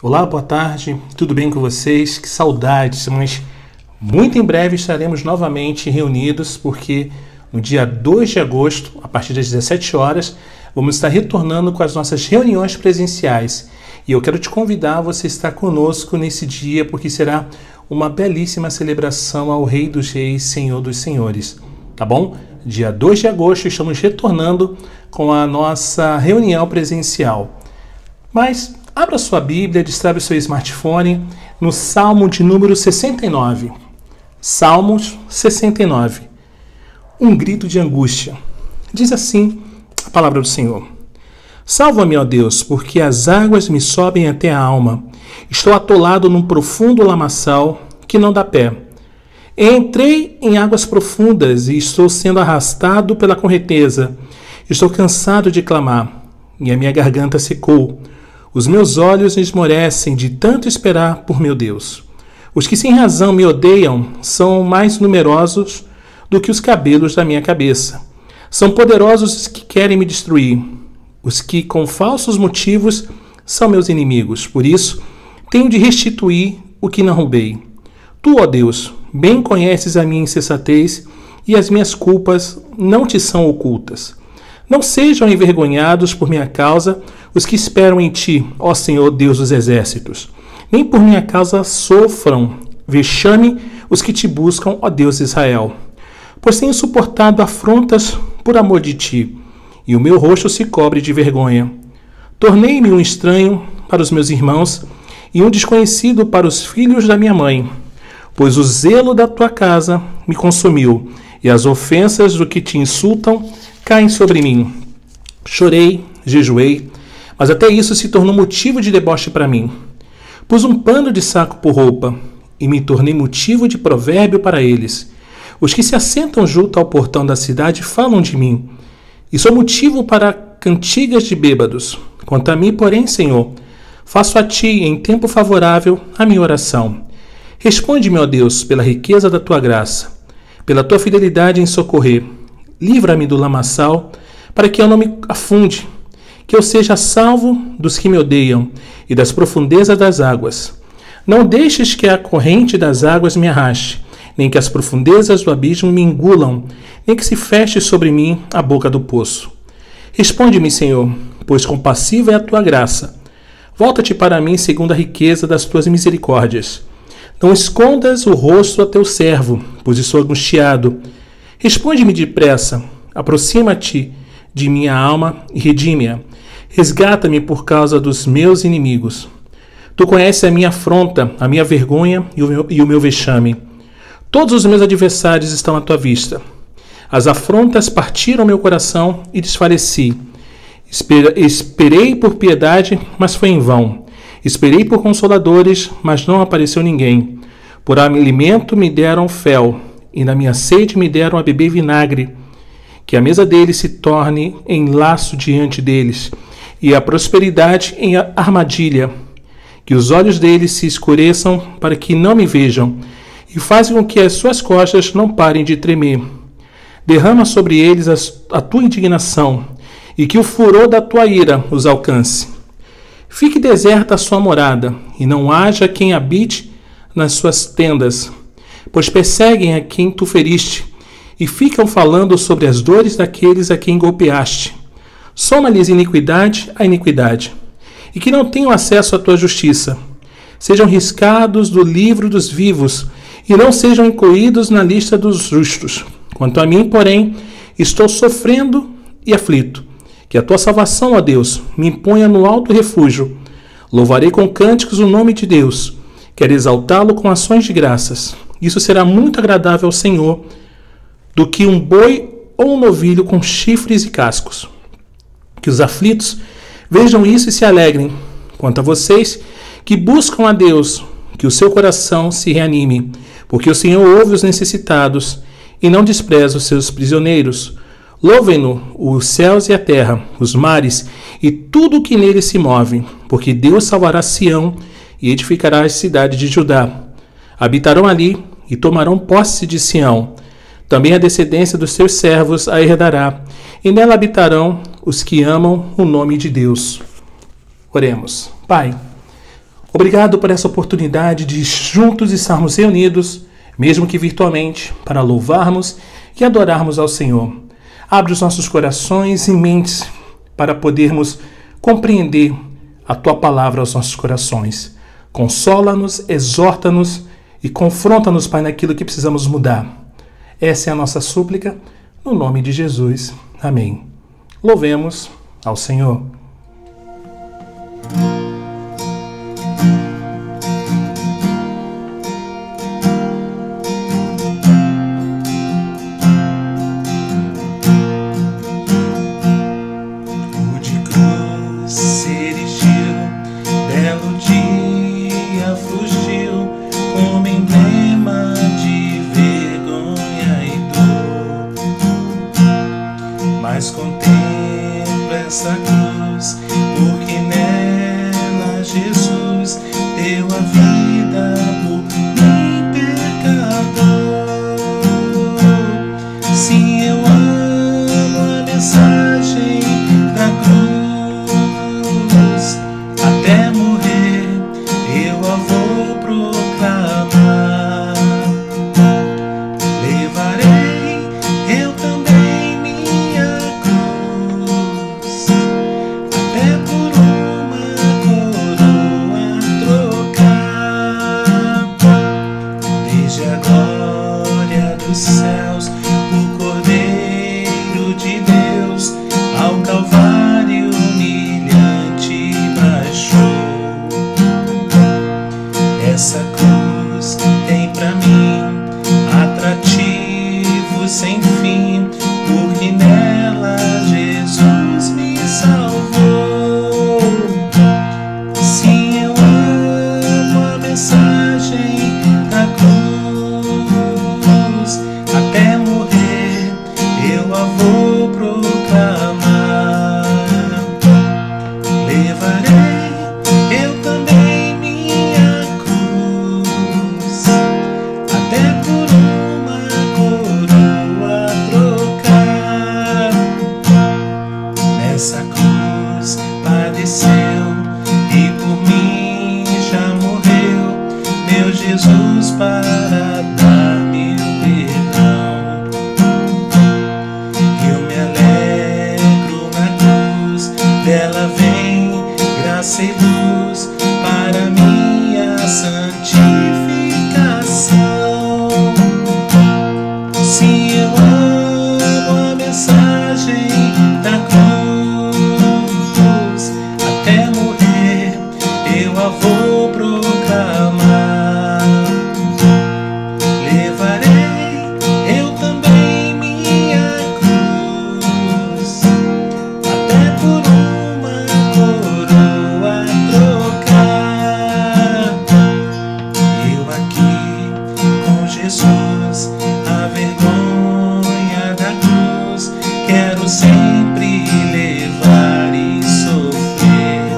Olá, boa tarde, tudo bem com vocês? Que saudades, mas muito em breve estaremos novamente reunidos, porque no dia 2 de agosto, a partir das 17 horas, vamos estar retornando com as nossas reuniões presenciais. E eu quero te convidar a você estar conosco nesse dia, porque será uma belíssima celebração ao Rei dos Reis, Senhor dos Senhores, tá bom? Dia 2 de agosto estamos retornando com a nossa reunião presencial. Mas abra sua Bíblia, destrave o seu smartphone no Salmo de número 69. Salmos 69. Um grito de angústia. Diz assim a palavra do Senhor. Salva-me, ó Deus, porque as águas me sobem até a alma. Estou atolado num profundo lamaçal que não dá pé. Entrei em águas profundas e estou sendo arrastado pela correnteza. Estou cansado de clamar e a minha garganta secou. Os meus olhos esmorecem de tanto esperar por meu Deus. Os que sem razão me odeiam são mais numerosos do que os cabelos da minha cabeça. São poderosos os que querem me destruir. Os que com falsos motivos são meus inimigos. Por isso, tenho de restituir o que não roubei. Tu, ó Deus, bem conheces a minha insensatez e as minhas culpas não te são ocultas. Não sejam envergonhados por minha causa os que esperam em ti, ó Senhor Deus dos exércitos. Nem por minha causa sofram vexame os que te buscam, ó Deus de Israel. Pois tenho suportado afrontas por amor de ti, e o meu rosto se cobre de vergonha. Tornei-me um estranho para os meus irmãos e um desconhecido para os filhos da minha mãe. Pois o zelo da tua casa me consumiu, e as ofensas do que te insultam caem sobre mim. Chorei, jejuei, mas até isso se tornou motivo de deboche para mim. Pus um pano de saco por roupa, e me tornei motivo de provérbio para eles. Os que se assentam junto ao portão da cidade falam de mim, e sou motivo para cantigas de bêbados. Quanto a mim, porém, Senhor, faço a ti, em tempo favorável, a minha oração. Responde-me, ó Deus, pela riqueza da tua graça, pela tua fidelidade em socorrer. Livra-me do lamaçal, para que eu não me afunde, que eu seja salvo dos que me odeiam e das profundezas das águas. Não deixes que a corrente das águas me arraste, nem que as profundezas do abismo me engulam, nem que se feche sobre mim a boca do poço. Responde-me, Senhor, pois compassiva é a tua graça. Volta-te para mim segundo a riqueza das tuas misericórdias. Não escondas o rosto a teu servo, pois estou angustiado. Responde-me depressa, aproxima-te de minha alma e redime-a. Resgata-me por causa dos meus inimigos. Tu conheces a minha afronta, a minha vergonha e o meu vexame. Todos os meus adversários estão à tua vista. As afrontas partiram meu coração e desfaleci. Esperei por piedade, mas foi em vão. Esperei por consoladores, mas não apareceu ninguém. Por alimento me deram fel, e na minha sede me deram a beber vinagre. Que a mesa deles se torne em laço diante deles, e a prosperidade em armadilha. Que os olhos deles se escureçam para que não me vejam, e fazem com que as suas costas não parem de tremer. Derrama sobre eles a tua indignação, e que o furor da tua ira os alcance. Fique deserta a sua morada, e não haja quem habite nas suas tendas, pois perseguem a quem tu feriste, e ficam falando sobre as dores daqueles a quem golpeaste. Soma-lhes iniquidade a iniquidade, e que não tenham acesso à tua justiça. Sejam riscados do livro dos vivos, e não sejam incluídos na lista dos justos. Quanto a mim, porém, estou sofrendo e aflito. Que a tua salvação, ó Deus, me ponha no alto refúgio. Louvarei com cânticos o nome de Deus. Quero exaltá-lo com ações de graças. Isso será muito agradável ao Senhor, do que um boi ou um novilho com chifres e cascos. Que os aflitos vejam isso e se alegrem. Quanto a vocês que buscam a Deus, que o seu coração se reanime, porque o Senhor ouve os necessitados e não despreza os seus prisioneiros. Louvem-no os céus e a terra, os mares e tudo o que neles se move, porque Deus salvará Sião e edificará a cidade de Judá. Habitarão ali e tomarão posse de Sião. Também a descendência dos seus servos a herdará, e nela habitarão os que amam o nome de Deus. Oremos. Pai, Obrigado por essa oportunidade de juntos estarmos reunidos, mesmo que virtualmente, para louvarmos e adorarmos ao Senhor. Abre os nossos corações e mentes para podermos compreender a Tua palavra aos nossos corações. Consola-nos, exorta-nos e confronta-nos, Pai, naquilo que precisamos mudar. Essa é a nossa súplica, no nome de Jesus. Amém. Louvemos ao Senhor. Contemplo essa cruz, porque nela Jesus deu a vida por mim, pecador. Sim, eu amo a mensagem da cruz, até morrer eu a vou proclamar. Levarei eu também minha cruz, até por uma coroa trocar. Desde a glória dos céus, o Cordeiro de Deus ao Calvário humilhante baixou. Essa cruz tem pra mim atrativo sem fim, porque nela Jesus me salvou. Sim, eu amo a mensagem da cruz, até morrer eu a vou proclamar. Levarei eu também minha cruz, até por uma coroa trocar. Nessa cruz padeceu e por mim já morreu meu Jesus para dar-me o perdão. Eu me alegro na cruz, dela vem graça e luz para minha santificação. Sim, eu amo a mensagem da cruz, até morrer eu a vou proclamar. Levarei eu também minha cruz, até por uma coroa trocar. Eu aqui com Jesus, a vergonha da cruz quero sempre levar e sofrer.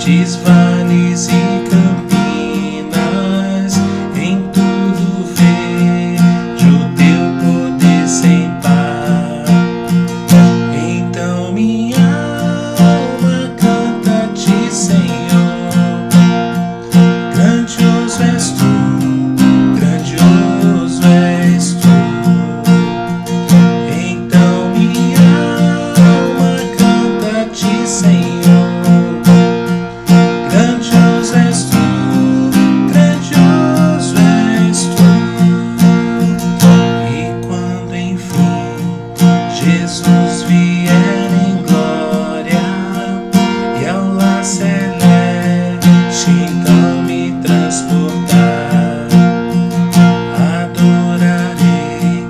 montes, vales e campinas, em tudo vejo teu poder sem par. Então minha alma canta-te, Senhor. Grandioso és tu, grandioso és tu. Então minha alma canta-te, Senhor. Grandioso és tu, grandioso és tu. E quando enfim Jesus vier em glória e ao lar celeste então me transportar, adorarei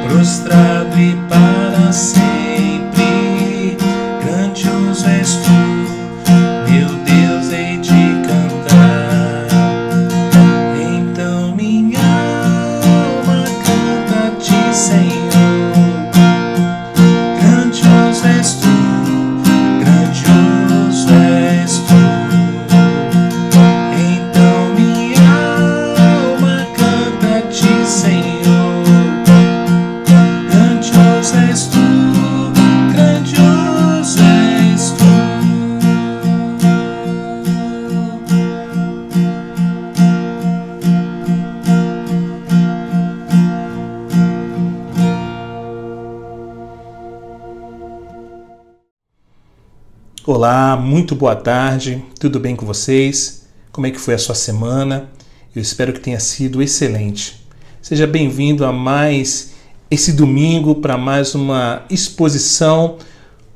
prostrado e para sempre. Grandioso és tu, meu Deus, hei de cantar. Então minha alma canta-te, Senhor. Grandioso és tu, grandioso és tu. Então minha alma canta-te, Senhor. Grandioso és tu, grandioso és tu. Olá, muito boa tarde, tudo bem com vocês? Como é que foi a sua semana? Eu espero que tenha sido excelente. Seja bem-vindo a mais esse domingo para mais uma exposição,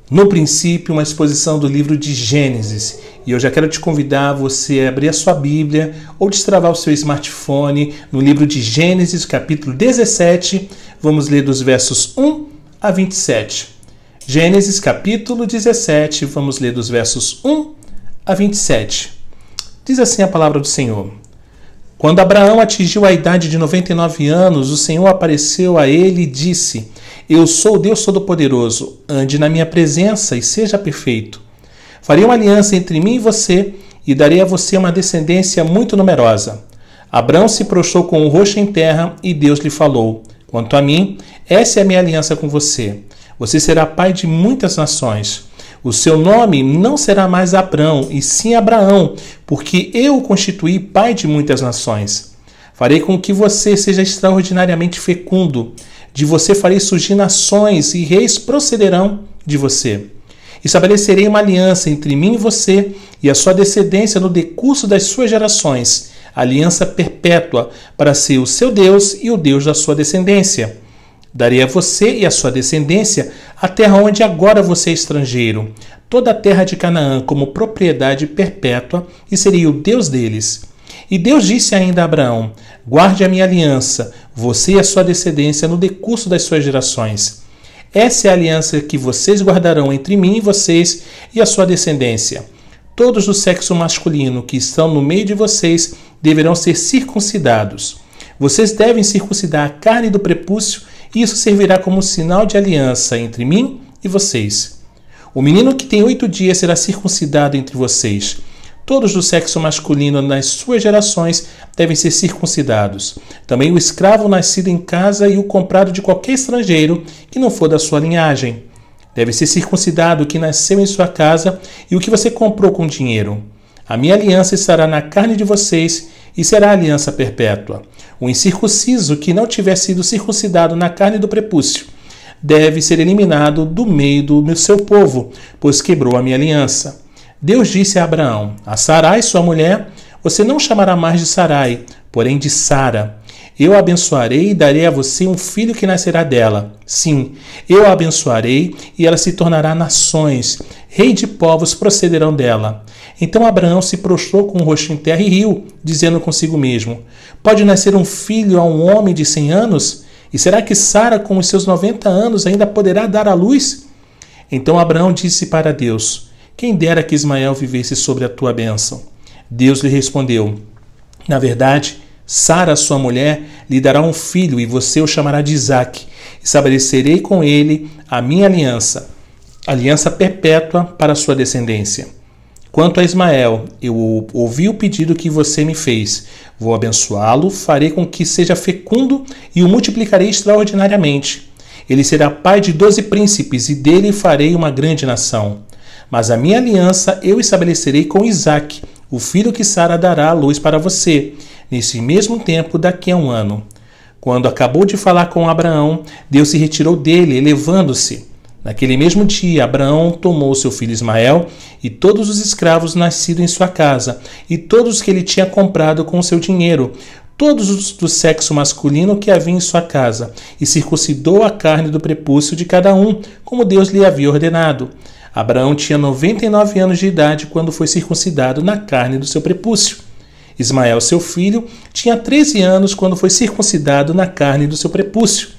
no princípio, uma exposição do livro de Gênesis. E eu já quero te convidar a você a abrir a sua Bíblia ou destravar o seu smartphone no livro de Gênesis, capítulo 17. Vamos ler dos versos 1 a 27. Gênesis capítulo 17, vamos ler dos versos 1 a 27. Diz assim a palavra do Senhor. Quando Abraão atingiu a idade de 99 anos, o Senhor apareceu a ele e disse: Eu sou o Deus Todo-Poderoso, ande na minha presença e seja perfeito. Farei uma aliança entre mim e você e darei a você uma descendência muito numerosa. Abraão se prostrou com o rosto em terra e Deus lhe falou: Quanto a mim, essa é a minha aliança com você. Você será pai de muitas nações. O seu nome não será mais Abrão, e sim Abraão, porque eu o constituí pai de muitas nações. Farei com que você seja extraordinariamente fecundo. De você farei surgir nações, e reis procederão de você. Estabelecerei uma aliança entre mim e você, e a sua descendência no decurso das suas gerações, aliança perpétua, para ser o seu Deus e o Deus da sua descendência. Darei a você e a sua descendência a terra onde agora você é estrangeiro, toda a terra de Canaã como propriedade perpétua, e serei o Deus deles. E Deus disse ainda a Abraão: Guarde a minha aliança, você e a sua descendência no decurso das suas gerações. Essa é a aliança que vocês guardarão entre mim e vocês e a sua descendência. Todos do sexo masculino que estão no meio de vocês deverão ser circuncidados. Vocês devem circuncidar a carne do prepúcio, e isso servirá como sinal de aliança entre mim e vocês. O menino que tem 8 dias será circuncidado entre vocês. Todos do sexo masculino nas suas gerações devem ser circuncidados. Também o escravo nascido em casa e o comprado de qualquer estrangeiro que não for da sua linhagem. Deve ser circuncidado o que nasceu em sua casa e o que você comprou com dinheiro. A minha aliança estará na carne de vocês e será aliança perpétua. O incircunciso que não tiver sido circuncidado na carne do prepúcio deve ser eliminado do meio do seu povo, pois quebrou a minha aliança. Deus disse a Abraão: A Sarai, sua mulher, você não chamará mais de Sarai, porém de Sara. Eu a abençoarei e darei a você um filho que nascerá dela. Sim, eu a abençoarei e ela se tornará nações. Rei de povos procederão dela. Então Abraão se prostrou com o rosto em terra e riu, dizendo consigo mesmo: Pode nascer um filho a um homem de 100 anos? E será que Sara, com os seus 90 anos, ainda poderá dar à luz? Então Abraão disse para Deus: Quem dera que Ismael vivesse sobre a tua bênção. Deus lhe respondeu: Na verdade, Sara, sua mulher, lhe dará um filho e você o chamará de Isaque. Estabelecerei com ele a minha aliança, aliança perpétua para a sua descendência. Quanto a Ismael, eu ouvi o pedido que você me fez. Vou abençoá-lo, farei com que seja fecundo e o multiplicarei extraordinariamente. Ele será pai de 12 príncipes e dele farei uma grande nação. Mas a minha aliança eu estabelecerei com Isaque, o filho que Sara dará à luz para você, nesse mesmo tempo daqui a 1 ano. Quando acabou de falar com Abraão, Deus se retirou dele, elevando-se. Naquele mesmo dia, Abraão tomou seu filho Ismael e todos os escravos nascidos em sua casa, e todos os que ele tinha comprado com o seu dinheiro, todos os do sexo masculino que havia em sua casa, e circuncidou a carne do prepúcio de cada um, como Deus lhe havia ordenado. Abraão tinha 99 anos de idade quando foi circuncidado na carne do seu prepúcio. Ismael, seu filho, tinha 13 anos quando foi circuncidado na carne do seu prepúcio.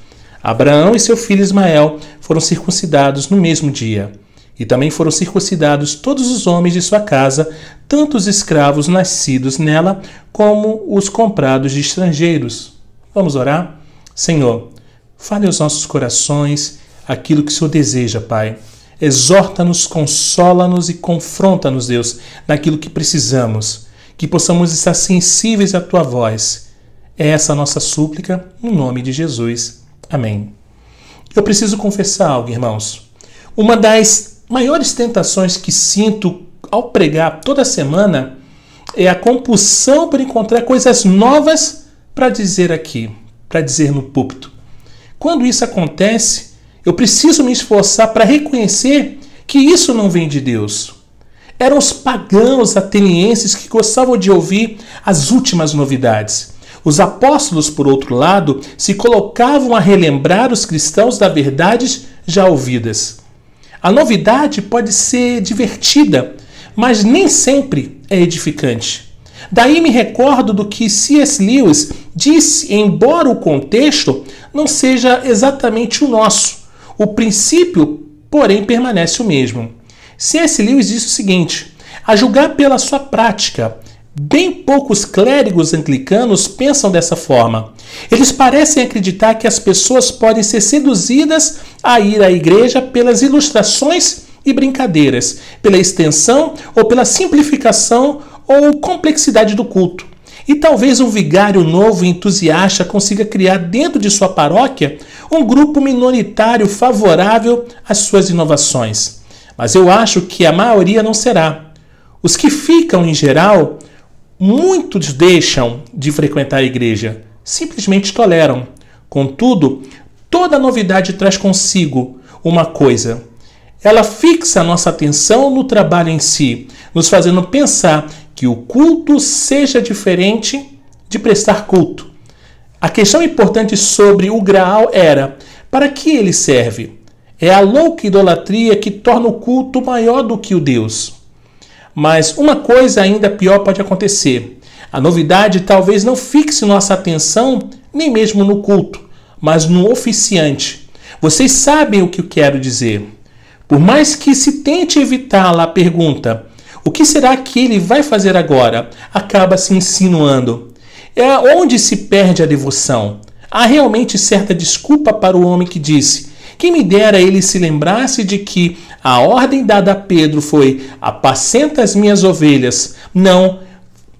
Abraão e seu filho Ismael foram circuncidados no mesmo dia. E também foram circuncidados todos os homens de sua casa, tanto os escravos nascidos nela, como os comprados de estrangeiros. Vamos orar? Senhor, fale aos nossos corações aquilo que o Senhor deseja, Pai. Exorta-nos, consola-nos e confronta-nos, Deus, naquilo que precisamos. Que possamos estar sensíveis à Tua voz. É essa a nossa súplica, no nome de Jesus. Amém. Eu preciso confessar algo, irmãos. Uma das maiores tentações que sinto ao pregar toda semana é a compulsão por encontrar coisas novas para dizer aqui, para dizer no púlpito. Quando isso acontece, eu preciso me esforçar para reconhecer que isso não vem de Deus. Eram os pagãos atenienses que gostavam de ouvir as últimas novidades. Os apóstolos, por outro lado, se colocavam a relembrar os cristãos das verdades já ouvidas. A novidade pode ser divertida, mas nem sempre é edificante. Daí me recordo do que C.S. Lewis disse, embora o contexto não seja exatamente o nosso. O princípio, porém, permanece o mesmo. C.S. Lewis disse o seguinte: a julgar pela sua prática, bem poucos clérigos anglicanos pensam dessa forma. Eles parecem acreditar que as pessoas podem ser seduzidas a ir à igreja pelas ilustrações e brincadeiras, pela extensão ou pela simplificação ou complexidade do culto. E talvez um vigário novo e entusiasta consiga criar dentro de sua paróquia um grupo minoritário favorável às suas inovações. Mas eu acho que a maioria não será. Os que ficam, em geral, muitos deixam de frequentar a igreja, simplesmente toleram. Contudo, toda novidade traz consigo uma coisa. Ela fixa a nossa atenção no trabalho em si, nos fazendo pensar que o culto seja diferente de prestar culto. A questão importante sobre o Graal era: para que ele serve? É a louca idolatria que torna o culto maior do que o Deus. Mas uma coisa ainda pior pode acontecer. A novidade talvez não fixe nossa atenção nem mesmo no culto, mas no oficiante. Vocês sabem o que eu quero dizer. Por mais que se tente evitá-la, a pergunta: o que será que ele vai fazer agora? Acaba se insinuando. É onde se perde a devoção. Há realmente certa desculpa para o homem que disse: quem me dera ele se lembrasse de que a ordem dada a Pedro foi: apacenta as minhas ovelhas, não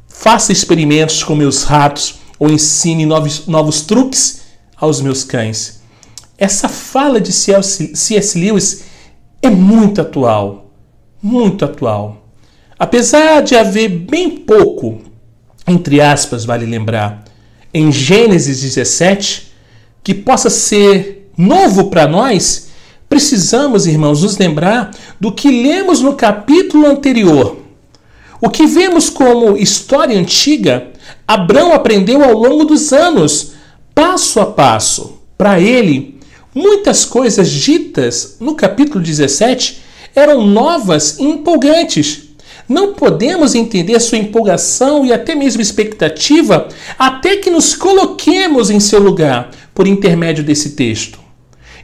faça experimentos com meus ratos ou ensine novos truques aos meus cães. Essa fala de C.S. Lewis é muito atual, muito atual. Apesar de haver bem pouco, entre aspas, vale lembrar, em Gênesis 17, que possa ser novo para nós, precisamos, irmãos, nos lembrar do que lemos no capítulo anterior. O que vemos como história antiga, Abrão aprendeu ao longo dos anos, passo a passo. Para ele, muitas coisas ditas no capítulo 17 eram novas e empolgantes. Não podemos entender sua empolgação e até mesmo expectativa até que nos coloquemos em seu lugar por intermédio desse texto.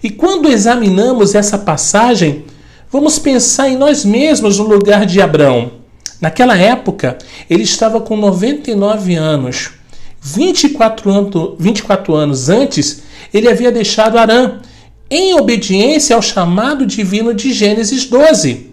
E quando examinamos essa passagem, vamos pensar em nós mesmos no lugar de Abrão. Naquela época, ele estava com 99 anos. 24 anos antes, ele havia deixado Harã, em obediência ao chamado divino de Gênesis 12.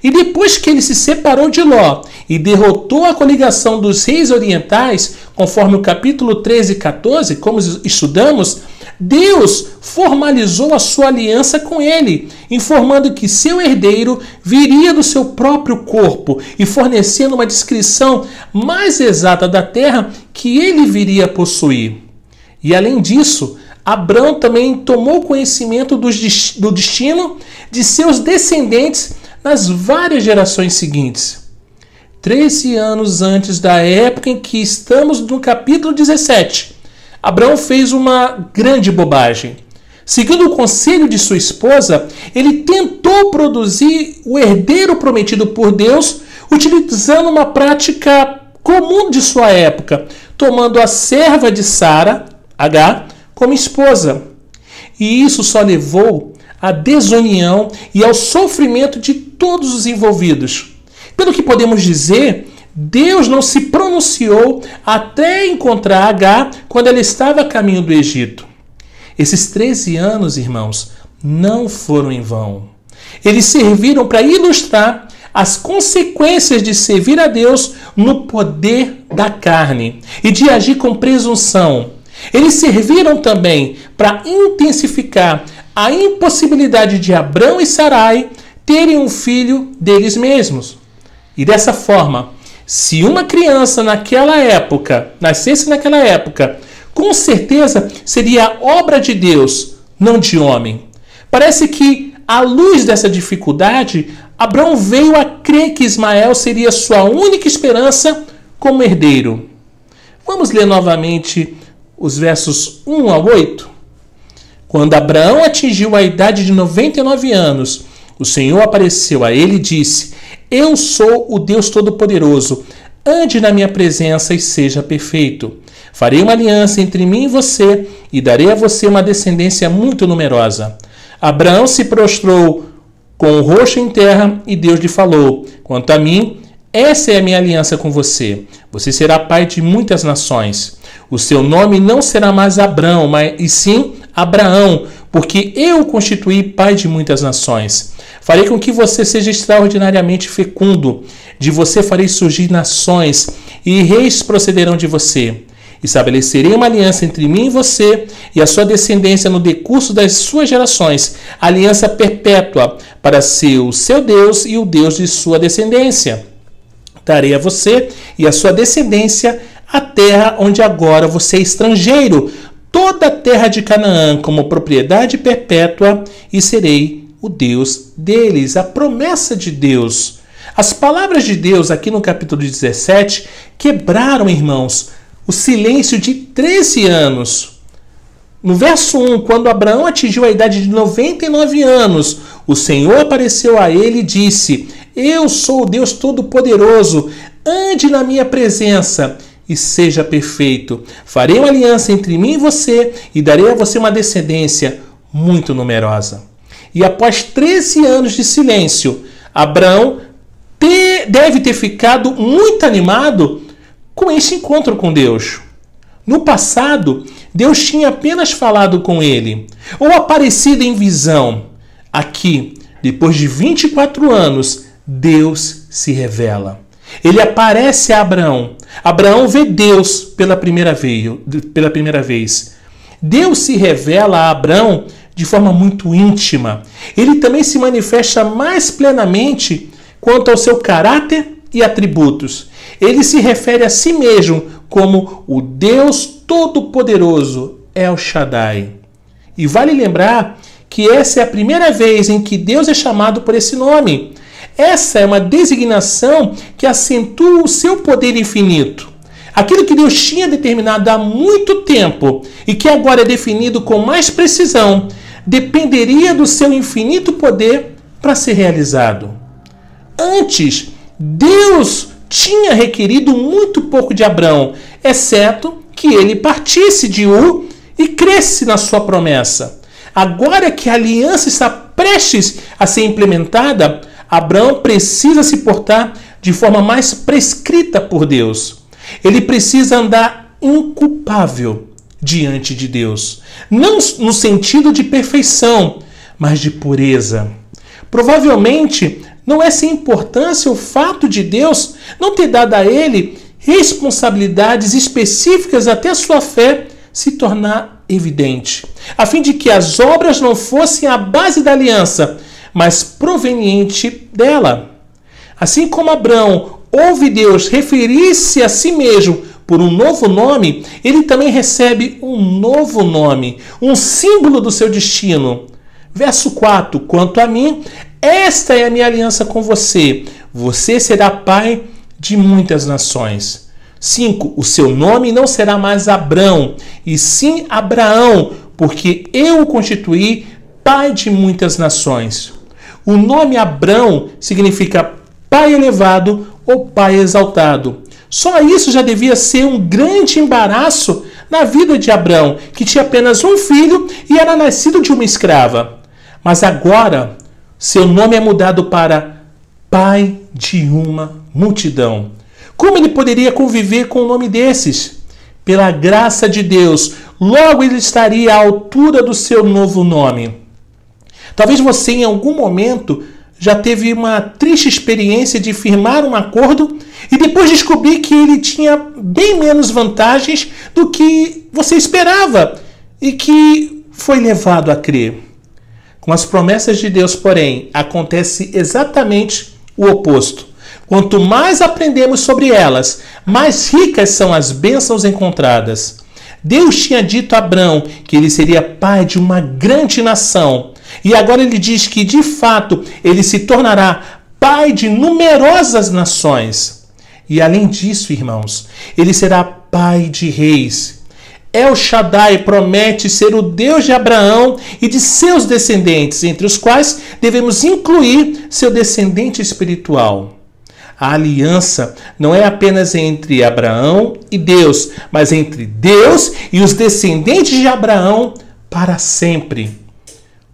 E depois que ele se separou de Ló e derrotou a coligação dos reis orientais, conforme o capítulo 13 e 14, como estudamos, Deus formalizou a sua aliança com ele, informando que seu herdeiro viria do seu próprio corpo e fornecendo uma descrição mais exata da terra que ele viria a possuir. E além disso, Abrão também tomou conhecimento do destino de seus descendentes nas várias gerações seguintes. 13 anos antes da época em que estamos no capítulo 17, Abrão fez uma grande bobagem. Seguindo o conselho de sua esposa, ele tentou produzir o herdeiro prometido por Deus, utilizando uma prática comum de sua época, tomando a serva de Sara, Agar, como esposa. E isso só levou à desunião e ao sofrimento de todos os envolvidos. Pelo que podemos dizer, Deus não se pronunciou até encontrar Agar quando ela estava a caminho do Egito. Esses 13 anos, irmãos, não foram em vão. Eles serviram para ilustrar as consequências de servir a Deus no poder da carne e de agir com presunção. Eles serviram também para intensificar a impossibilidade de Abrão e Sarai terem um filho deles mesmos. E dessa forma, se uma criança nascesse naquela época, com certeza seria obra de Deus, não de homem. Parece que, à luz dessa dificuldade, Abrão veio a crer que Ismael seria sua única esperança como herdeiro. Vamos ler novamente os versos 1 a 8. Quando Abraão atingiu a idade de 99 anos, o Senhor apareceu a ele e disse: Eu sou o Deus Todo-Poderoso. Ande na minha presença e seja perfeito. Farei uma aliança entre mim e você e darei a você uma descendência muito numerosa. Abraão se prostrou com o rosto em terra e Deus lhe falou: Quanto a mim, essa é a minha aliança com você. Você será pai de muitas nações. O seu nome não será mais Abrão, e sim Abraão, porque eu o constituí pai de muitas nações. Farei com que você seja extraordinariamente fecundo. De você farei surgir nações, e reis procederão de você. Estabelecerei uma aliança entre mim e você e a sua descendência no decurso das suas gerações, aliança perpétua, para ser o seu Deus e o Deus de sua descendência. Darei a você e a sua descendência a terra onde agora você é estrangeiro, toda a terra de Canaã como propriedade perpétua, e serei o Deus deles. A promessa de Deus. As palavras de Deus aqui no capítulo 17 quebraram, irmãos, o silêncio de 13 anos. No verso 1, quando Abraão atingiu a idade de 99 anos, o Senhor apareceu a ele e disse: Eu sou o Deus Todo-Poderoso, ande na minha presença e seja perfeito. Farei uma aliança entre mim e você e darei a você uma descendência muito numerosa. E após 13 anos de silêncio, Abraão deve ter ficado muito animado com esse encontro com Deus. No passado, Deus tinha apenas falado com ele, ou aparecido em visão. Aqui, depois de 24 anos, Deus se revela. Ele aparece a Abraão. Abraão vê Deus pela primeira vez. Deus se revela a Abraão de forma muito íntima. Ele também se manifesta mais plenamente quanto ao seu caráter e atributos. Ele se refere a si mesmo como o Deus Todo-Poderoso, El Shaddai. E vale lembrar que essa é a primeira vez em que Deus é chamado por esse nome. Essa é uma designação que acentua o seu poder infinito. Aquilo que Deus tinha determinado há muito tempo e que agora é definido com mais precisão, dependeria do seu infinito poder para ser realizado. Antes, Deus tinha requerido muito pouco de Abraão, exceto que ele partisse de Ur e cresce na sua promessa. Agora que a aliança está prestes a ser implementada, Abraão precisa se portar de forma mais prescrita por Deus. Ele precisa andar inculpável diante de Deus. Não no sentido de perfeição, mas de pureza. Provavelmente Não é sem importância o fato de Deus não ter dado a ele responsabilidades específicas até a sua fé se tornar evidente, a fim de que as obras não fossem a base da aliança, mas proveniente dela. Assim como Abraão ouve Deus referir-se a si mesmo por um novo nome, ele também recebe um novo nome, um símbolo do seu destino. Verso 4, quanto a mim, esta é a minha aliança com você. Você será pai de muitas nações. 5, o seu nome não será mais Abrão, e sim Abraão, porque eu o constituí pai de muitas nações. O nome Abrão significa pai elevado ou pai exaltado. Só isso já devia ser um grande embaraço na vida de Abrão, que tinha apenas um filho e era nascido de uma escrava. Mas agora, seu nome é mudado para pai de uma multidão. Como ele poderia conviver com um nome desses? Pela graça de Deus, logo ele estaria à altura do seu novo nome. Talvez você em algum momento já teve uma triste experiência de firmar um acordo e depois descobrir que ele tinha bem menos vantagens do que você esperava e que foi levado a crer. Com as promessas de Deus, porém, acontece exatamente o oposto. Quanto mais aprendemos sobre elas, mais ricas são as bênçãos encontradas. Deus tinha dito a Abrão que ele seria pai de uma grande nação. E agora ele diz que, de fato, ele se tornará pai de numerosas nações. E além disso, irmãos, ele será pai de reis. El Shaddai promete ser o Deus de Abraão e de seus descendentes, entre os quais devemos incluir seu descendente espiritual. A aliança não é apenas entre Abraão e Deus, mas entre Deus e os descendentes de Abraão para sempre.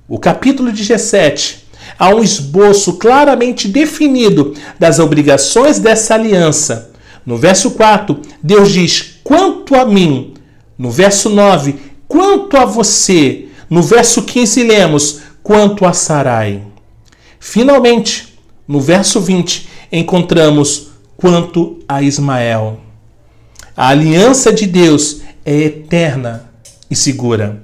O capítulo 17 há um esboço claramente definido das obrigações dessa aliança. No verso 4, Deus diz, quanto a mim. No verso 9, quanto a você. No verso 15, lemos, quanto a Sarai. Finalmente, no verso 20, encontramos quanto a Ismael. A aliança de Deus é eterna e segura.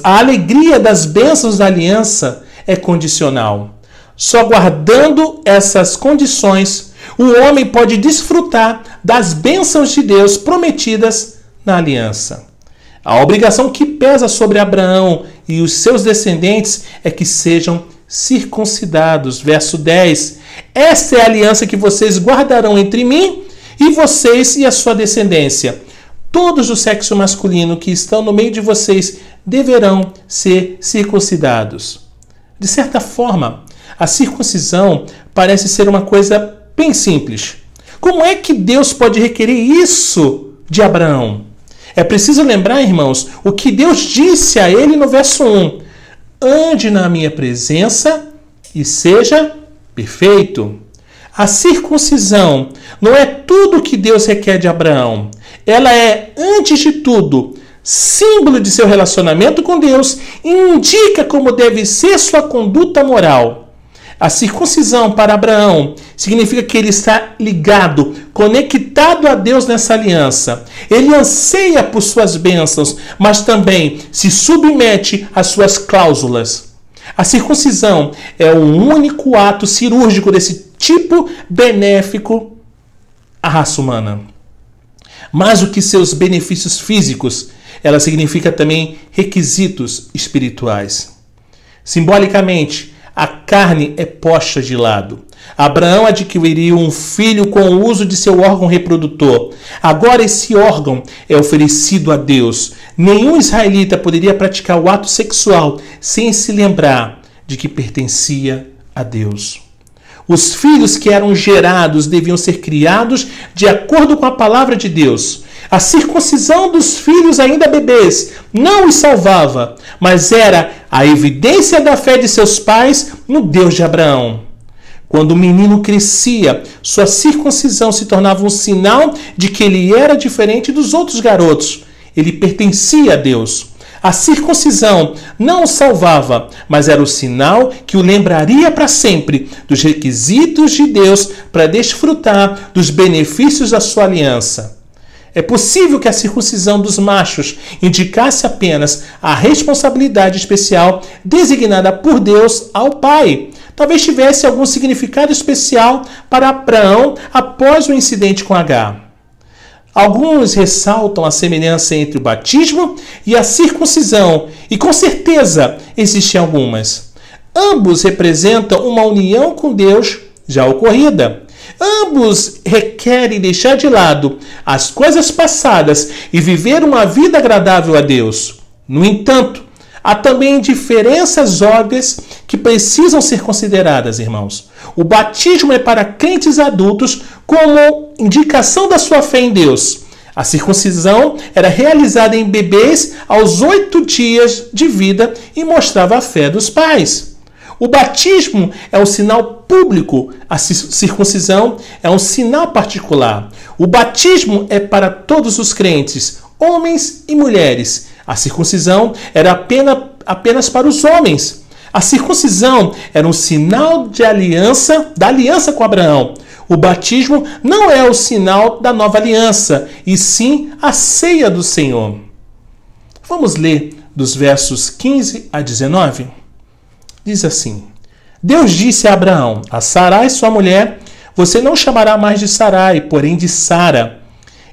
A alegria das bênçãos da aliança é condicional. Só guardando essas condições, o homem pode desfrutar das bênçãos de Deus prometidas na aliança. A obrigação que pesa sobre Abraão e os seus descendentes é que sejam circuncidados. Verso 10. Esta é a aliança que vocês guardarão entre mim e vocês e a sua descendência. Todos do sexo masculino que estão no meio de vocês deverão ser circuncidados. De certa forma, a circuncisão parece ser uma coisa bem simples. Como é que Deus pode requerer isso de Abraão? É preciso lembrar, irmãos, o que Deus disse a ele no verso 1. Ande na minha presença e seja perfeito. A circuncisão não é tudo o que Deus requer de Abraão. Ela é, antes de tudo, símbolo de seu relacionamento com Deus e indica como deve ser sua conduta moral. A circuncisão para Abraão significa que ele está ligado, conectado a Deus nessa aliança. Ele anseia por suas bênçãos, mas também se submete às suas cláusulas. A circuncisão é o único ato cirúrgico desse tipo benéfico à raça humana. Mais do que seus benefícios físicos, ela significa também requisitos espirituais. Simbolicamente, a carne é posta de lado. Abraão adquiriria um filho com o uso de seu órgão reprodutor. Agora esse órgão é oferecido a Deus. Nenhum israelita poderia praticar o ato sexual sem se lembrar de que pertencia a Deus. Os filhos que eram gerados deviam ser criados de acordo com a palavra de Deus. A circuncisão dos filhos ainda bebês não os salvava, mas era a evidência da fé de seus pais no Deus de Abraão. Quando o menino crescia, sua circuncisão se tornava um sinal de que ele era diferente dos outros garotos. Ele pertencia a Deus. A circuncisão não o salvava, mas era o sinal que o lembraria para sempre dos requisitos de Deus para desfrutar dos benefícios da sua aliança. É possível que a circuncisão dos machos indicasse apenas a responsabilidade especial designada por Deus ao pai. Talvez tivesse algum significado especial para Abraão após o incidente com Agar. Alguns ressaltam a semelhança entre o batismo e a circuncisão, e com certeza existem algumas. Ambos representam uma união com Deus já ocorrida. Ambos requerem deixar de lado as coisas passadas e viver uma vida agradável a Deus. No entanto, há também diferenças óbvias que precisam ser consideradas, irmãos. O batismo é para crentes adultos como indicação da sua fé em Deus. A circuncisão era realizada em bebês aos 8 dias de vida e mostrava a fé dos pais. O batismo é um sinal público, a circuncisão é um sinal particular. O batismo é para todos os crentes, homens e mulheres. A circuncisão era apenas para os homens. A circuncisão era um sinal da aliança com Abraão. O batismo não é o sinal da nova aliança, e sim a ceia do Senhor. Vamos ler dos versos 15 a 19? Diz assim: Deus disse a Abraão: a Sarai, sua mulher, você não chamará mais de Sarai, porém de Sara.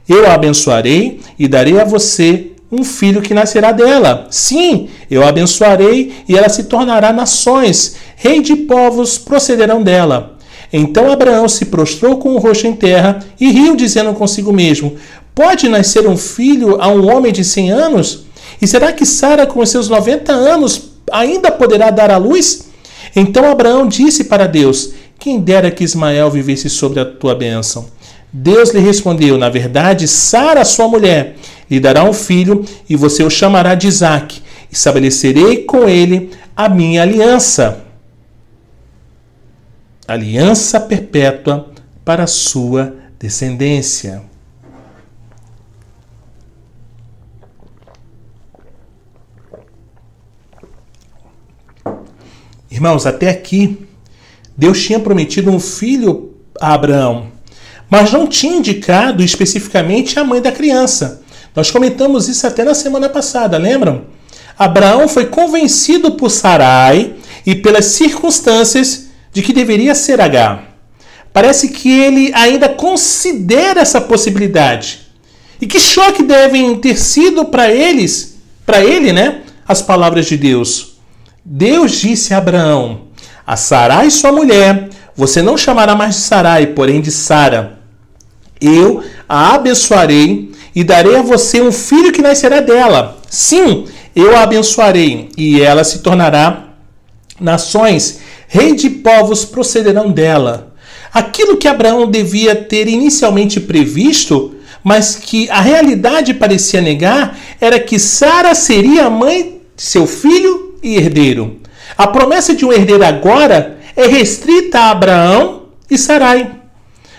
Eu a abençoarei e darei a você um filho que nascerá dela. Sim, eu a abençoarei e ela se tornará nações. Rei de povos procederão dela. Então Abraão se prostrou com o rosto em terra e riu, dizendo consigo mesmo: pode nascer um filho a um homem de 100 anos? E será que Sara, com os seus 90 anos, ainda poderá dar à luz? Então Abraão disse para Deus: quem dera que Ismael vivesse sobre a tua bênção. Deus lhe respondeu: na verdade, Sara, sua mulher, lhe dará um filho, e você o chamará de Isaque. Estabelecerei com ele a minha aliança. Aliança perpétua para a sua descendência. Irmãos, até aqui, Deus tinha prometido um filho a Abraão, mas não tinha indicado especificamente a mãe da criança. Nós comentamos isso até na semana passada, lembram? Abraão foi convencido por Sarai e pelas circunstâncias de que deveria ser Agar. Parece que ele ainda considera essa possibilidade. E que choque devem ter sido para ele, as palavras de Deus. Deus disse a Abraão: a Sarai, sua mulher, você não chamará mais de Sarai, porém de Sara. Eu a abençoarei e darei a você um filho que nascerá dela. Sim, eu a abençoarei e ela se tornará nações. Rei de povos procederão dela. Aquilo que Abraão devia ter inicialmente previsto, mas que a realidade parecia negar, era que Sara seria a mãe de seu filho e herdeiro. A promessa de um herdeiro agora é restrita a Abraão e Sarai.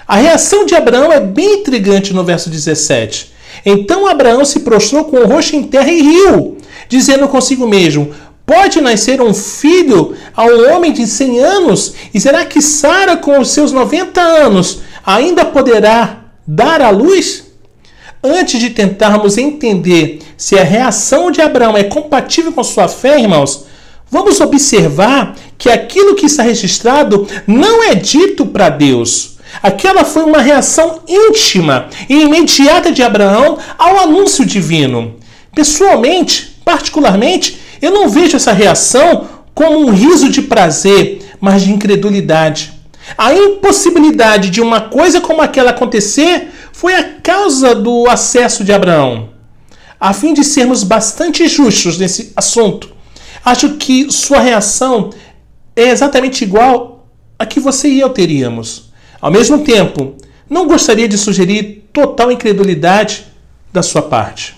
A reação de Abraão é bem intrigante no verso 17. Então Abraão se prostrou com o rosto em terra e riu, dizendo consigo mesmo: pode nascer um filho a um homem de 100 anos? E será que Sara, com os seus 90 anos, ainda poderá dar à luz? Antes de tentarmos entender se a reação de Abraão é compatível com sua fé, irmãos, vamos observar que aquilo que está registrado não é dito para Deus. Aquela foi uma reação íntima e imediata de Abraão ao anúncio divino. Pessoalmente, particularmente, eu não vejo essa reação como um riso de prazer, mas de incredulidade. A impossibilidade de uma coisa como aquela acontecer foi a causa do acesso de Abraão. A fim de sermos bastante justos nesse assunto, acho que sua reação é exatamente igual a que você e eu teríamos. Ao mesmo tempo, não gostaria de sugerir total incredulidade da sua parte.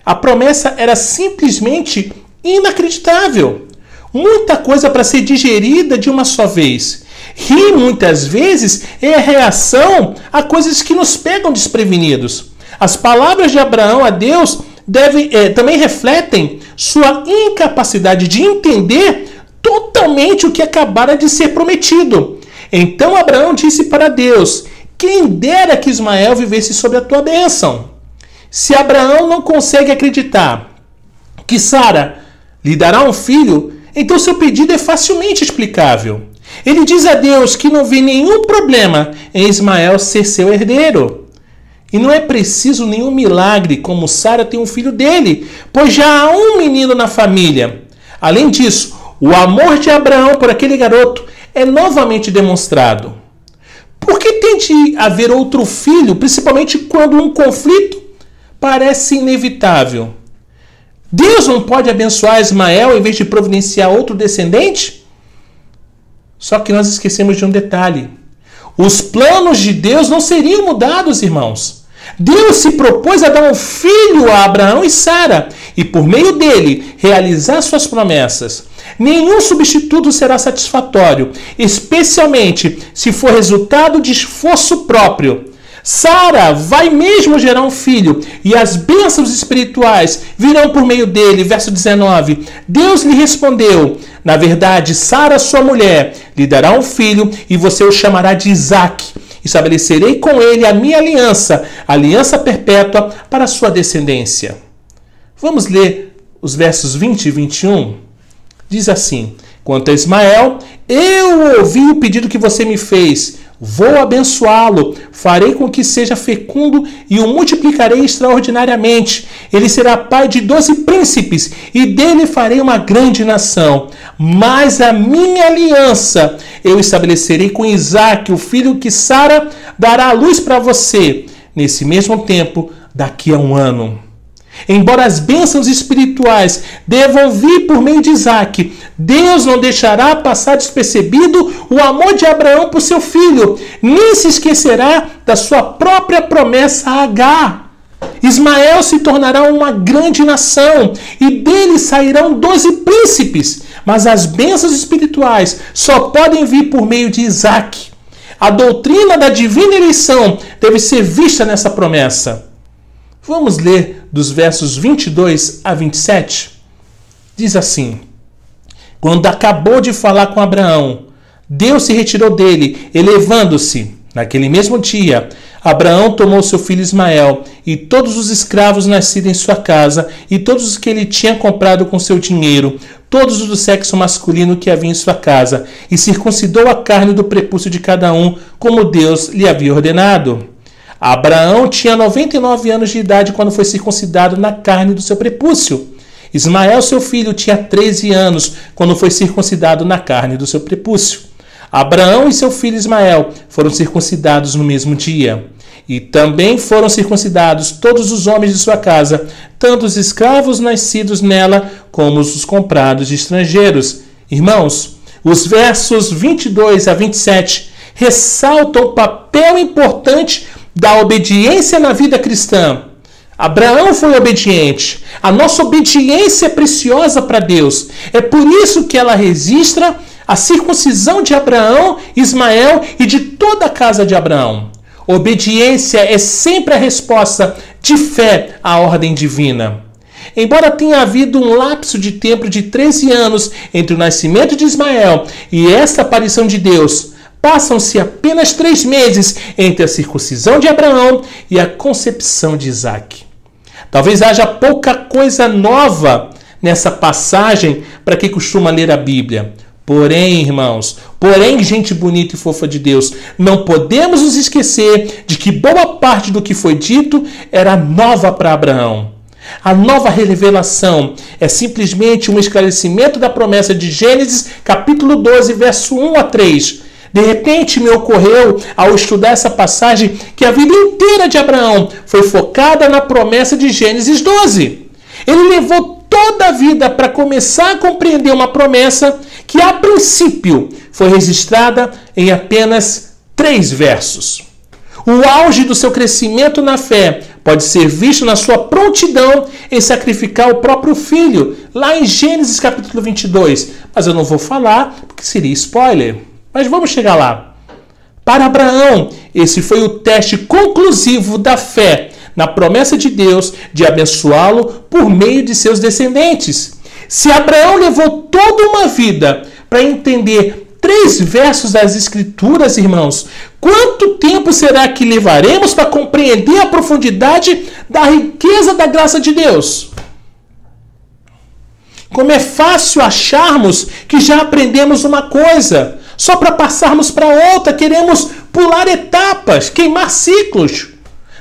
A promessa era simplesmente inacreditável. Muita coisa para ser digerida de uma só vez. Rir, muitas vezes, é a reação a coisas que nos pegam desprevenidos. As palavras de Abraão a Deus também refletem sua incapacidade de entender totalmente o que acabara de ser prometido. Então Abraão disse para Deus: quem dera que Ismael vivesse sob a tua bênção. Se Abraão não consegue acreditar que Sara lhe dará um filho, então seu pedido é facilmente explicável. Ele diz a Deus que não vê nenhum problema em Ismael ser seu herdeiro. E não é preciso nenhum milagre como Sara ter um filho dele, pois já há um menino na família. Além disso, o amor de Abraão por aquele garoto é novamente demonstrado. Por que tem de haver outro filho, principalmente quando um conflito parece inevitável? Deus não pode abençoar Ismael em vez de providenciar outro descendente? Só que nós esquecemos de um detalhe. Os planos de Deus não seriam mudados, irmãos. Deus se propôs a dar um filho a Abraão e Sara, e por meio dele realizar suas promessas. Nenhum substituto será satisfatório, especialmente se for resultado de esforço próprio. Sara vai mesmo gerar um filho, e as bênçãos espirituais virão por meio dele. Verso 19. Deus lhe respondeu: na verdade, Sara, sua mulher, lhe dará um filho, e você o chamará de Isaque. Estabelecerei com ele a minha aliança, aliança perpétua para a sua descendência. Vamos ler os versos 20 e 21? Diz assim: quanto a Ismael, eu ouvi o pedido que você me fez. Vou abençoá-lo, farei com que seja fecundo e o multiplicarei extraordinariamente. Ele será pai de 12 príncipes e dele farei uma grande nação. Mas a minha aliança eu estabelecerei com Isaque, o filho que Sara dará à luz para você, nesse mesmo tempo, daqui a um ano. Embora as bênçãos espirituais devam vir por meio de Isaque, Deus não deixará passar despercebido o amor de Abraão por seu filho, nem se esquecerá da sua própria promessa a Agar. Ismael se tornará uma grande nação e dele sairão 12 príncipes, mas as bênçãos espirituais só podem vir por meio de Isaque. A doutrina da divina eleição deve ser vista nessa promessa. Vamos ler dos versos 22 a 27. Diz assim: quando acabou de falar com Abraão, Deus se retirou dele, elevando-se. Naquele mesmo dia, Abraão tomou seu filho Ismael e todos os escravos nascidos em sua casa e todos os que ele tinha comprado com seu dinheiro, todos os do sexo masculino que havia em sua casa, e circuncidou a carne do prepúcio de cada um, como Deus lhe havia ordenado. Abraão tinha 99 anos de idade quando foi circuncidado na carne do seu prepúcio. Ismael, seu filho, tinha 13 anos quando foi circuncidado na carne do seu prepúcio. Abraão e seu filho Ismael foram circuncidados no mesmo dia. E também foram circuncidados todos os homens de sua casa, tanto os escravos nascidos nela como os comprados de estrangeiros. Irmãos, os versos 22 a 27 ressaltam o papel importante da obediência na vida cristã. Abraão foi obediente. A nossa obediência é preciosa para Deus. É por isso que ela registra a circuncisão de Abraão, Ismael e de toda a casa de Abraão. Obediência é sempre a resposta de fé à ordem divina. Embora tenha havido um lapso de tempo de 13 anos entre o nascimento de Ismael e esta aparição de Deus, passam-se apenas 3 meses entre a circuncisão de Abraão e a concepção de Isaque. Talvez haja pouca coisa nova nessa passagem para quem costuma ler a Bíblia. Porém, irmãos, gente bonita e fofa de Deus, não podemos nos esquecer de que boa parte do que foi dito era nova para Abraão. A nova revelação é simplesmente um esclarecimento da promessa de Gênesis, capítulo 12, verso 1 a 3. De repente me ocorreu, ao estudar essa passagem, que a vida inteira de Abraão foi focada na promessa de Gênesis 12. Ele levou toda a vida para começar a compreender uma promessa que, a princípio, foi registrada em apenas 3 versos. O auge do seu crescimento na fé pode ser visto na sua prontidão em sacrificar o próprio filho, lá em Gênesis capítulo 22. Mas eu não vou falar, porque seria spoiler. Mas vamos chegar lá. Para Abraão, esse foi o teste conclusivo da fé, na promessa de Deus de abençoá-lo por meio de seus descendentes. Se Abraão levou toda uma vida para entender 3 versos das Escrituras, irmãos, quanto tempo será que levaremos para compreender a profundidade da riqueza da graça de Deus? Como é fácil acharmos que já aprendemos uma coisa, só para passarmos para outra, queremos pular etapas, queimar ciclos.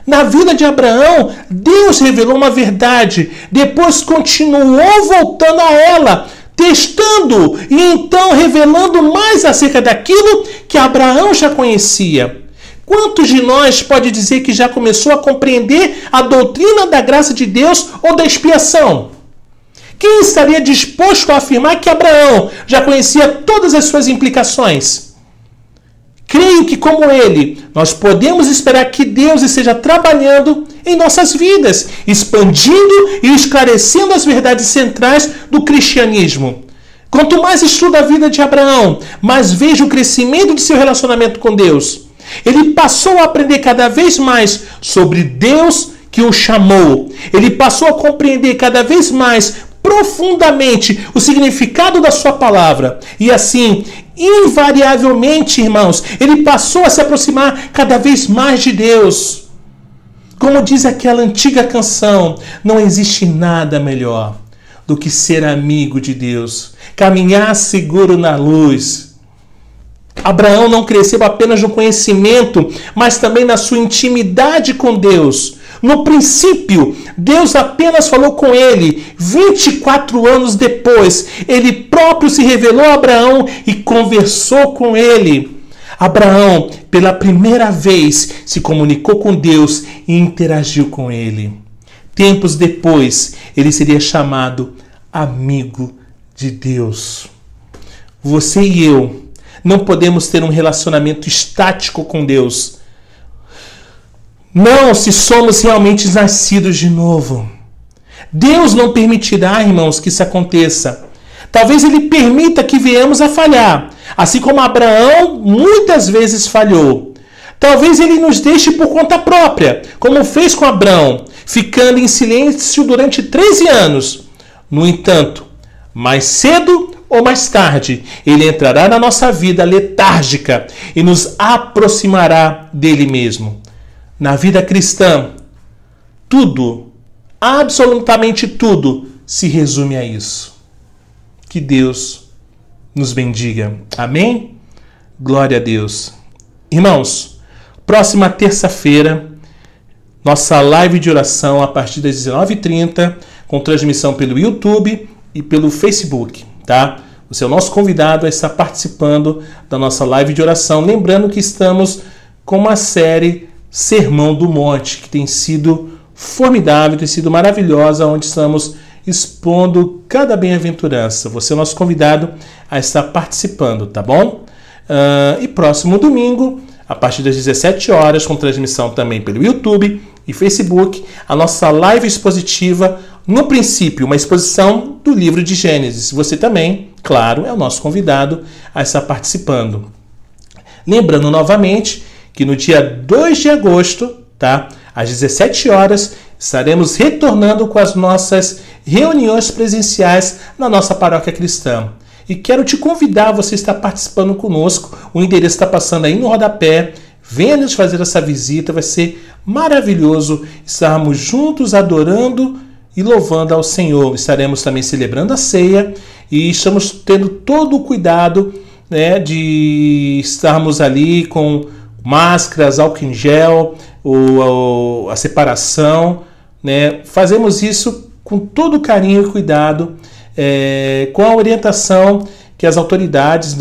Na vida de Abraão, Deus revelou uma verdade, depois continuou voltando a ela, testando e então revelando mais acerca daquilo que Abraão já conhecia. Quantos de nós pode dizer que já começou a compreender a doutrina da graça de Deus ou da expiação? Quem estaria disposto a afirmar que Abraão já conhecia todas as suas implicações? Creio que, como ele, nós podemos esperar que Deus esteja trabalhando em nossas vidas, expandindo e esclarecendo as verdades centrais do cristianismo. Quanto mais estudo a vida de Abraão, mais vejo o crescimento de seu relacionamento com Deus. Ele passou a aprender cada vez mais sobre Deus que o chamou. Ele passou a compreender cada vez mais profundamente o significado da sua palavra. E assim, invariavelmente, irmãos, ele passou a se aproximar cada vez mais de Deus. Como diz aquela antiga canção, não existe nada melhor do que ser amigo de Deus, caminhar seguro na luz. Abraão não cresceu apenas no conhecimento, mas também na sua intimidade com Deus. No princípio, Deus apenas falou com ele. 24 anos depois, ele próprio se revelou a Abraão e conversou com ele. Abraão, pela primeira vez, se comunicou com Deus e interagiu com ele. Tempos depois, ele seria chamado amigo de Deus. Você e eu não podemos ter um relacionamento estático com Deus. Não, se somos realmente nascidos de novo. Deus não permitirá, irmãos, que isso aconteça. Talvez Ele permita que venhamos a falhar, assim como Abraão muitas vezes falhou. Talvez Ele nos deixe por conta própria, como fez com Abraão, ficando em silêncio durante 13 anos. No entanto, mais cedo ou mais tarde, Ele entrará na nossa vida letárgica e nos aproximará dele mesmo. Na vida cristã, tudo, absolutamente tudo, se resume a isso. Que Deus nos bendiga. Amém? Glória a Deus. Irmãos, próxima terça-feira, nossa live de oração a partir das 19h30, com transmissão pelo YouTube e pelo Facebook, tá? Você é o nosso convidado a estar participando da nossa live de oração. Lembrando que estamos com uma série Sermão do Monte, que tem sido formidável, tem sido maravilhosa, onde estamos expondo cada bem-aventurança. Você é o nosso convidado a estar participando, tá bom? E próximo domingo, a partir das 17 horas, com transmissão também pelo YouTube e Facebook, a nossa live expositiva, no princípio, uma exposição do livro de Gênesis. Você também, claro, é o nosso convidado a estar participando. Lembrando novamente que no dia 2 de agosto, tá, às 17 horas, estaremos retornando com as nossas reuniões presenciais na nossa paróquia cristã. E quero te convidar a você estar participando conosco. O endereço está passando aí no rodapé. Venha nos fazer essa visita, vai ser maravilhoso estarmos juntos adorando e louvando ao Senhor. Estaremos também celebrando a ceia e estamos tendo todo o cuidado, né, de estarmos ali com máscaras, álcool em gel, a separação, né? Fazemos isso com todo carinho e cuidado, com a orientação que as autoridades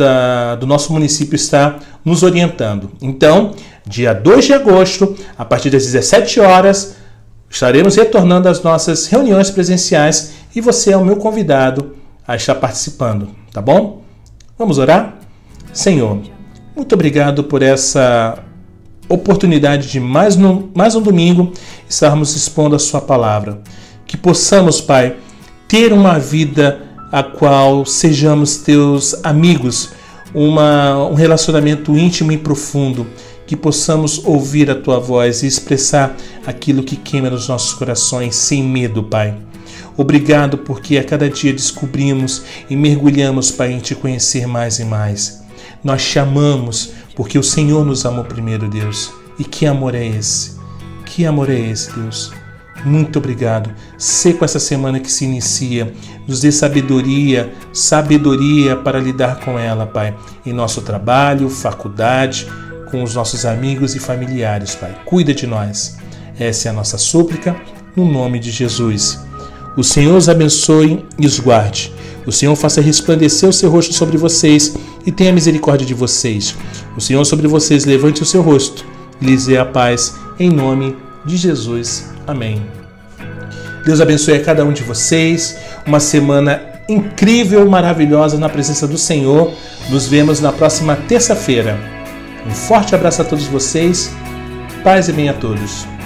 do nosso município estão nos orientando. Então, dia 2 de agosto, a partir das 17 horas, estaremos retornando às nossas reuniões presenciais e você é o meu convidado a estar participando, tá bom? Vamos orar? Senhor, muito obrigado por essa oportunidade de mais um domingo estarmos expondo a sua palavra. Que possamos, Pai, ter uma vida a qual sejamos teus amigos, um relacionamento íntimo e profundo. que possamos ouvir a Tua voz e expressar aquilo que queima nos nossos corações sem medo, Pai. Obrigado porque a cada dia descobrimos e mergulhamos, Pai, em Te conhecer mais e mais. Nós Te amamos porque o Senhor nos amou primeiro, Deus. E que amor é esse? Que amor é esse, Deus? Muito obrigado. Sê com essa semana que se inicia, nos dê sabedoria para lidar com ela, Pai, em nosso trabalho, faculdade, com os nossos amigos e familiares, Pai. Cuida de nós. Essa é a nossa súplica, no nome de Jesus. O Senhor os abençoe e os guarde. O Senhor faça resplandecer o seu rosto sobre vocês e tenha misericórdia de vocês. O Senhor sobre vocês levante o seu rosto e lhes dê a paz, em nome de Jesus. Amém. Deus abençoe a cada um de vocês. Uma semana incrível, maravilhosa na presença do Senhor. Nos vemos na próxima terça-feira. Um forte abraço a todos vocês. Paz e bem a todos.